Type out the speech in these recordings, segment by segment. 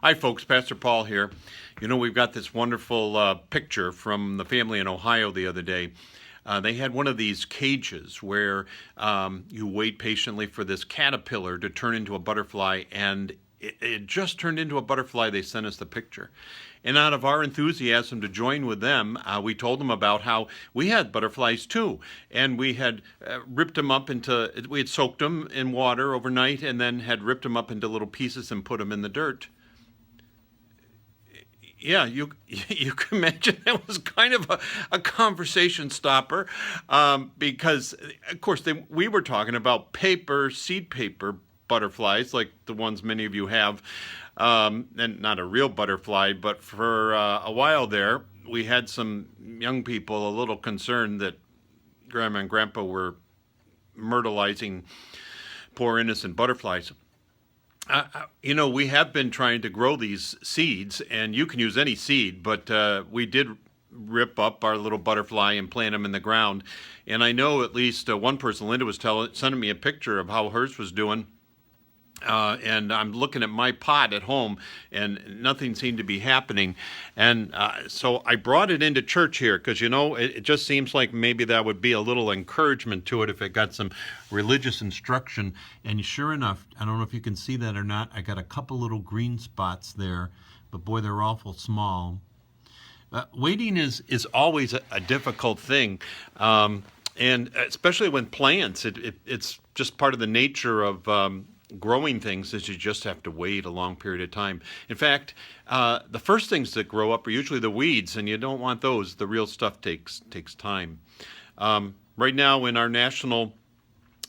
Hi, folks. Pastor Paul here. We've got this wonderful picture from the family in Ohio the other day. They had one of these cages where you wait patiently for this caterpillar to turn into a butterfly, and it just turned into a butterfly. They sent us the picture. And out of our enthusiasm to join with them, we told them about how we had butterflies too. And we had we had soaked them in water overnight and then had ripped them up into little pieces and put them in the dirt. Yeah, you can imagine that was kind of a conversation stopper, because of course we were talking about seed paper butterflies like the ones many of you have, and not a real butterfly, but for a while there we had some young people a little concerned that Grandma and Grandpa were myrtleizing poor innocent butterflies. We have been trying to grow these seeds, and you can use any seed, but we did rip up our little butterfly and plant them in the ground. And I know at least one person, Linda, was sending me a picture of how hers was doing. And I'm looking at my pot at home, and nothing seemed to be happening. And so I brought it into church here because, it just seems like maybe that would be a little encouragement to it if it got some religious instruction. And sure enough, I don't know if you can see that or not, I got a couple little green spots there, but boy, they're awful small. Waiting is always a difficult thing. And especially when plants, it's just part of the nature of growing things is you just have to wait a long period of time. In fact, the first things that grow up are usually the weeds, and you don't want those. The real stuff takes time. Right now in our national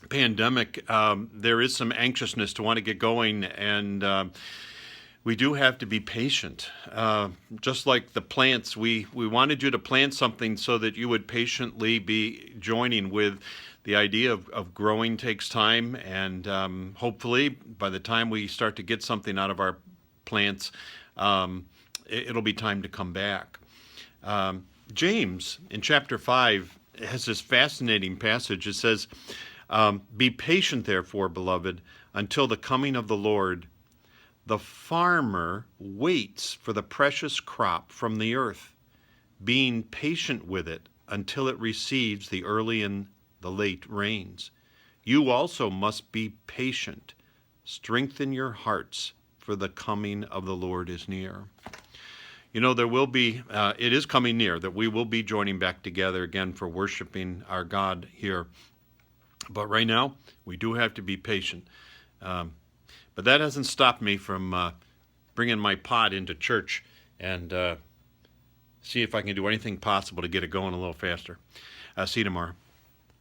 pandemic, there is some anxiousness to want to get going, and we do have to be patient. Just like the plants, we wanted you to plant something so that you would patiently be joining with the idea of growing takes time, and hopefully by the time we start to get something out of our plants, it'll be time to come back. James in chapter 5 has this fascinating passage. It says, "Be patient, therefore, beloved, until the coming of the Lord. The farmer waits for the precious crop from the earth, being patient with it until it receives the early and the late rains. You also must be patient. Strengthen your hearts, for the coming of the Lord is near." There will be, it is coming near, that we will be joining back together again for worshiping our God here. But right now, we do have to be patient. But that hasn't stopped me from bringing my pot into church and see if I can do anything possible to get it going a little faster. See you tomorrow.